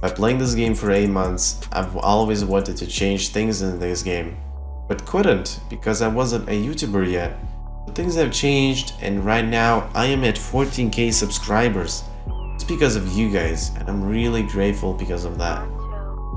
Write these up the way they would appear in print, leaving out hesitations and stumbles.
By playing this game for 8 months, I've always wanted to change things in this game, but couldn't because I wasn't a YouTuber yet. But things have changed, and right now I am at 14k subscribers. It's because of you guys, and I'm really grateful because of that.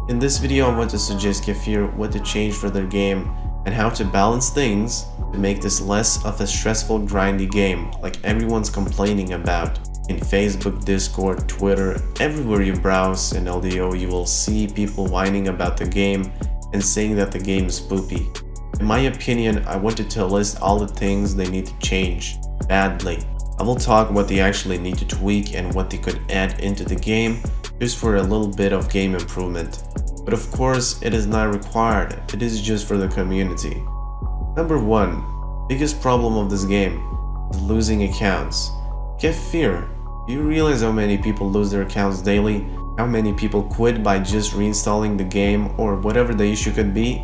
In this video, I want to suggest KEFIR what to change for their game and how to balance things to make this less of a stressful, grindy game like everyone's complaining about. In Facebook, Discord, Twitter, everywhere you browse in LDOE, you will see people whining about the game and saying that the game is poopy. In my opinion, I wanted to list all the things they need to change badly. I will talk what they actually need to tweak and what they could add into the game just for a little bit of game improvement. But of course, it is not required, it is just for the community. Number 1. Biggest problem of this game is losing accounts. KEFIR, do you realize how many people lose their accounts daily? How many people quit by just reinstalling the game or whatever the issue could be?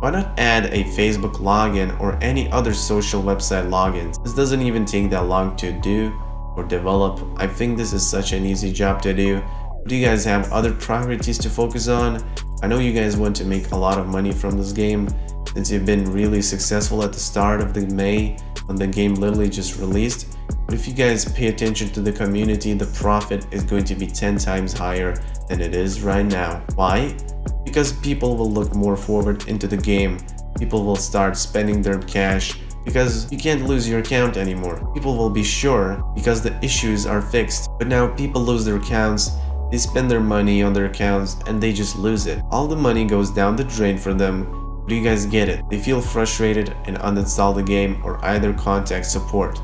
Why not add a Facebook login or any other social website logins? This doesn't even take that long to do or develop. I think this is such an easy job to do. Do you guys have other priorities to focus on? I know you guys want to make a lot of money from this game since you've been really successful at the start of the May when the game literally just released. But if you guys pay attention to the community, the profit is going to be 10 times higher than it is right now. Why? Because people will look more forward into the game. People will start spending their cash because you can't lose your account anymore. People will be sure because the issues are fixed. But now people lose their accounts. They spend their money on their accounts and they just lose it. All the money goes down the drain for them. Do you guys get it? They feel frustrated and uninstall the game or either contact support,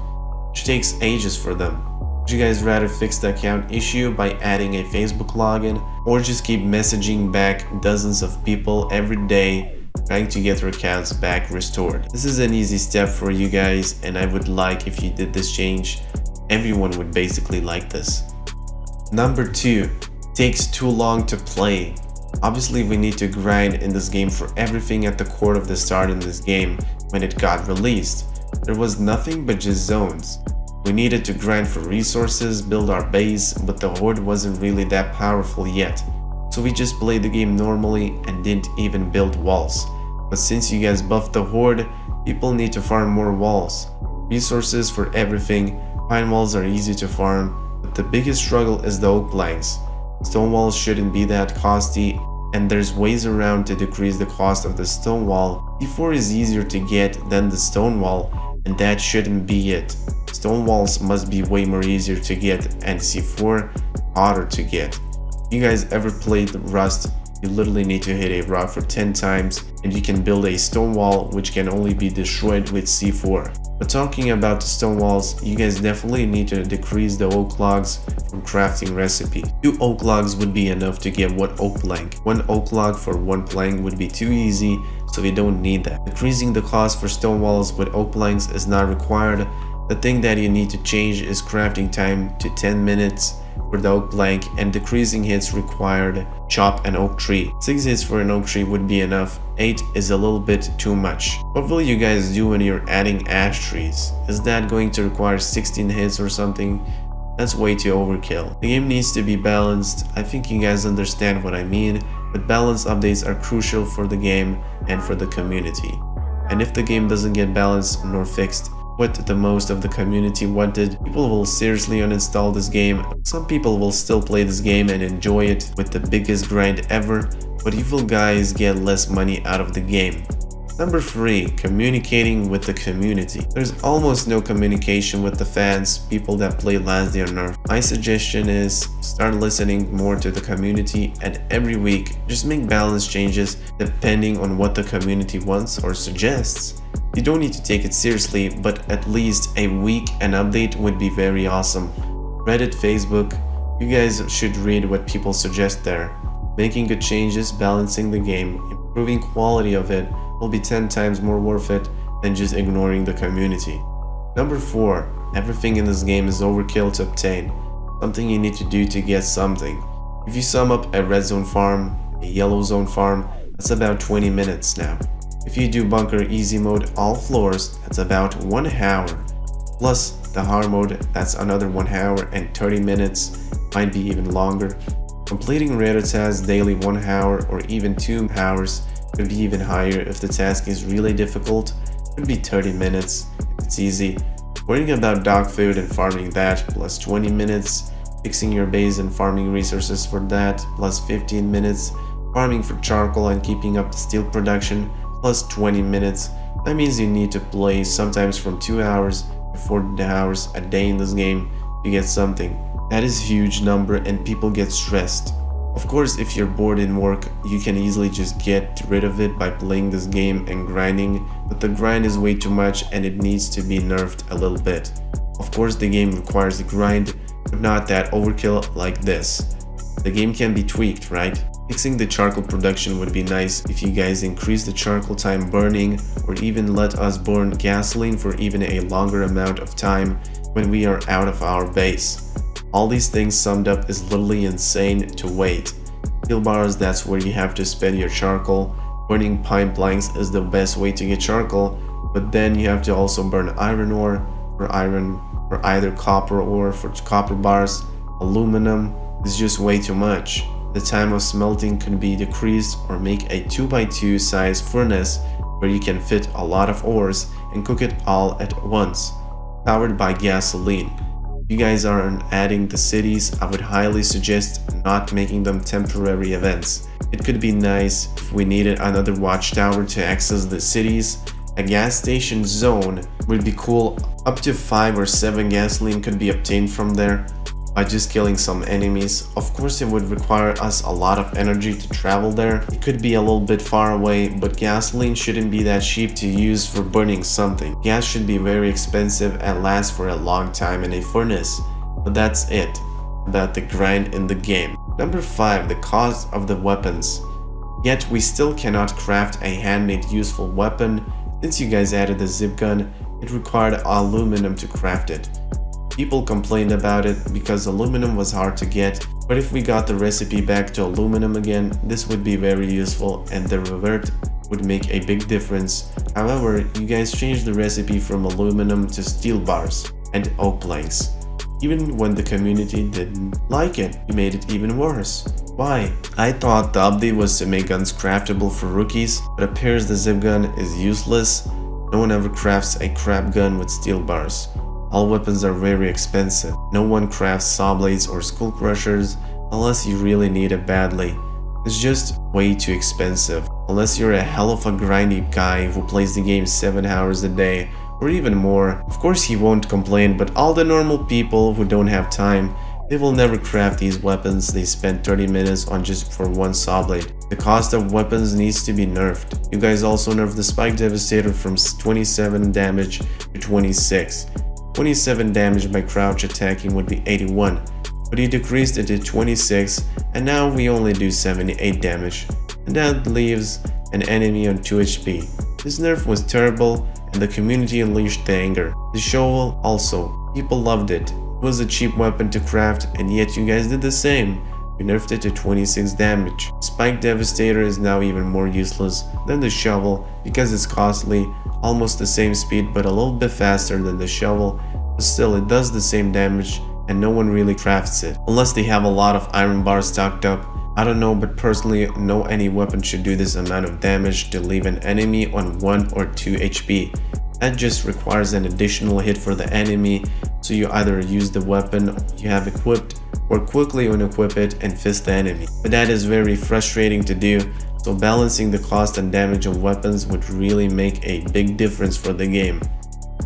which takes ages for them. Would you guys rather fix the account issue by adding a Facebook login or just keep messaging back dozens of people every day trying to get their accounts back restored? This is an easy step for you guys, and I would like if you did this change. Everyone would basically like this. Number 2. Takes too long to play. Obviously, we need to grind in this game for everything at the core of the start in this game when it got released. There was nothing but just zones. We needed to grind for resources, build our base, but the horde wasn't really that powerful yet. So we just played the game normally and didn't even build walls. But since you guys buffed the horde, people need to farm more walls. Resources for everything. Pine walls are easy to farm. But the biggest struggle is the oak planks. Stone walls shouldn't be that costly, and there's ways around to decrease the cost of the stone wall. C4 is easier to get than the stone wall, and that shouldn't be it. Stone walls must be way more easier to get, and C4 harder to get. You guys ever played Rust? You literally need to hit a rock for 10 times and you can build a stone wall which can only be destroyed with C4. But talking about the stone walls, you guys definitely need to decrease the oak logs from crafting recipe. 2 oak logs would be enough to get 1 oak plank. 1 oak log for 1 plank would be too easy, so we don't need that. Decreasing the cost for stone walls with oak planks is not required. The thing that you need to change is crafting time to 10 minutes for the oak plank and decreasing hits required. Chop an oak tree. 6 hits for an oak tree would be enough. 8 is a little bit too much. What will you guys do when you're adding ash trees? Is that going to require 16 hits or something? That's way too overkill. The game needs to be balanced. I think you guys understand what I mean, but balance updates are crucial for the game and for the community. And if the game doesn't get balanced nor fixed, what the most of the community wanted, people will seriously uninstall this game. Some people will still play this game and enjoy it with the biggest grind ever, but you will guys get less money out of the game. Number 3. Communicating with the community. There's almost no communication with the fans, people that play Last Day on Earth. My suggestion is start listening more to the community, and every week just make balance changes depending on what the community wants or suggests. You don't need to take it seriously, but at least a week an update would be very awesome. Reddit, Facebook, you guys should read what people suggest there. Making good changes, balancing the game, improving quality of it will be 10 times more worth it than just ignoring the community. Number 4. Everything in this game is overkill to obtain. Something you need to do to get something. If you sum up a red zone farm, a yellow zone farm, that's about 20 minutes now. If you do bunker easy mode all floors, that's about 1 hour. Plus the hard mode, that's another 1 hour and 30 minutes, might be even longer. Completing rare tasks daily 1 hour or even 2 hours could be even higher. If the task is really difficult, it could be 30 minutes if it's easy. Worrying about dog food and farming that plus 20 minutes. Fixing your base and farming resources for that plus 15 minutes. Farming for charcoal and keeping up the steel production plus 20 minutes. That means you need to play sometimes from 2 hours to 40 hours a day in this game to get something. That is a huge number and people get stressed. Of course, if you're bored in work, you can easily just get rid of it by playing this game and grinding, but the grind is way too much and it needs to be nerfed a little bit. Of course, the game requires a grind, but not that overkill like this. The game can be tweaked, right? Fixing the charcoal production would be nice if you guys increase the charcoal time burning or even let us burn gasoline for even a longer amount of time when we are out of our base. All these things summed up is literally insane to wait. Steel bars, that's where you have to spend your charcoal. Burning pine planks is the best way to get charcoal, but then you have to also burn iron ore for iron, or either copper ore for copper bars. Aluminum is just way too much. The time of smelting could be decreased or make a 2x2 size furnace where you can fit a lot of ores and cook it all at once, powered by gasoline. If you guys aren't adding the cities, I would highly suggest not making them temporary events. It could be nice if we needed another watchtower to access the cities. A gas station zone would be cool. Up to 5 or 7 gasoline could be obtained from there by just killing some enemies. Of course, it would require us a lot of energy to travel there. It could be a little bit far away, but gasoline shouldn't be that cheap to use for burning something. Gas should be very expensive and last for a long time in a furnace. But that's it about the grind in the game. Number 5, the cost of the weapons. Yet we still cannot craft a handmade useful weapon. Since you guys added the zip gun, it required aluminum to craft it. People complained about it because aluminum was hard to get, but if we got the recipe back to aluminum again, this would be very useful and the revert would make a big difference. However, you guys changed the recipe from aluminum to steel bars and oak planks. Even when the community didn't like it, you made it even worse. Why? I thought the update was to make guns craftable for rookies, but it appears the zip gun is useless. No one ever crafts a crap gun with steel bars. All weapons are very expensive. No one crafts saw blades or skull crushers unless you really need it badly. It's just way too expensive. Unless you're a hell of a grindy guy who plays the game 7 hours a day or even more. Of course he won't complain, but all the normal people who don't have time, they will never craft these weapons. They spend 30 minutes on just for one saw blade. The cost of weapons needs to be nerfed. You guys also nerfed the Spike Devastator from 27 damage to 26. 27 damage by crouch attacking would be 81, but he decreased it to 26 and now we only do 78 damage, and that leaves an enemy on 2 HP. This nerf was terrible and the community unleashed the anger. The shovel also, people loved it. It was a cheap weapon to craft and yet you guys did the same. We nerfed it to 26 damage. Spike Devastator is now even more useless than the shovel because it's costly, almost the same speed but a little bit faster than the shovel, but still it does the same damage and no one really crafts it. Unless they have a lot of iron bars stocked up. I don't know, but personally no any weapon should do this amount of damage to leave an enemy on 1 or 2 HP. That just requires an additional hit for the enemy, so you either use the weapon you have equipped or quickly unequip it and fist the enemy. But that is very frustrating to do, so balancing the cost and damage of weapons would really make a big difference for the game.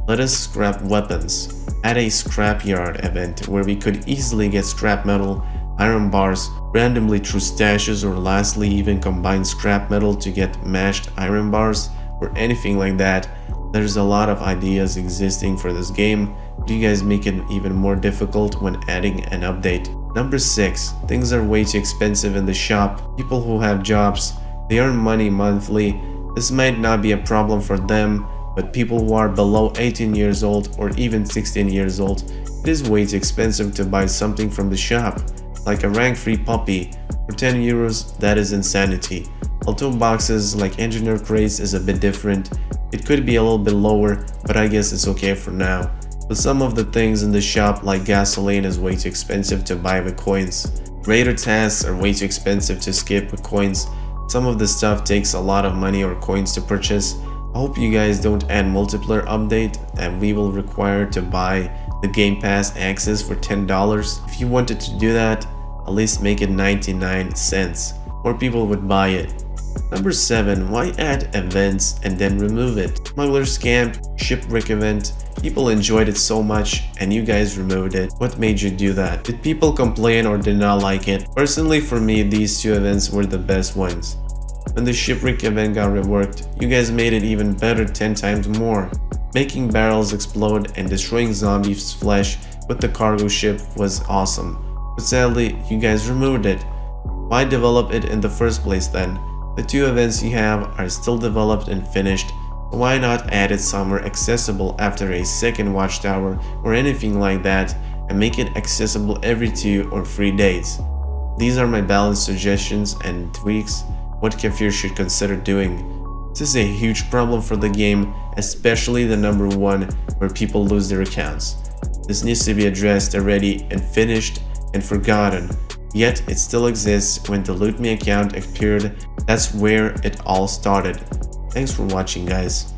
Let us scrap weapons. Add a scrapyard event where we could easily get scrap metal, iron bars, randomly through stashes, or lastly even combine scrap metal to get mashed iron bars or anything like that. There's a lot of ideas existing for this game, but you guys make it even more difficult when adding an update. Number 6. Things are way too expensive in the shop. People who have jobs, they earn money monthly. This might not be a problem for them, but people who are below 18 years old or even 16 years old, it is way too expensive to buy something from the shop. Like a rank-free puppy, for 10 euros, that is insanity. Although boxes like engineer crates is a bit different, it could be a little bit lower, but I guess it's okay for now. But some of the things in the shop like gasoline is way too expensive to buy with coins. Raider tasks are way too expensive to skip with coins. Some of the stuff takes a lot of money or coins to purchase. I hope you guys don't add multiplayer update and we will require to buy the Game Pass access for $10. If you wanted to do that, at least make it 99 cents. More people would buy it. Number 7. Why add events and then remove it? Smuggler's Camp, Shipwreck event. People enjoyed it so much and you guys removed it. What made you do that? Did people complain or did not like it? Personally, for me, these two events were the best ones. When the Shipwreck event got reworked, you guys made it even better 10 times more. Making barrels explode and destroying zombies' flesh with the cargo ship was awesome. But sadly, you guys removed it. Why develop it in the first place then? The two events you have are still developed and finished, so why not add it somewhere accessible after a second watchtower or anything like that and make it accessible every 2 or 3 days? These are my balanced suggestions and tweaks what KEFIR should consider doing. This is a huge problem for the game, especially the number 1 where people lose their accounts. This needs to be addressed already and finished and forgotten. Yet it still exists when the Loot Me account appeared. That's where it all started. Thanks for watching, guys.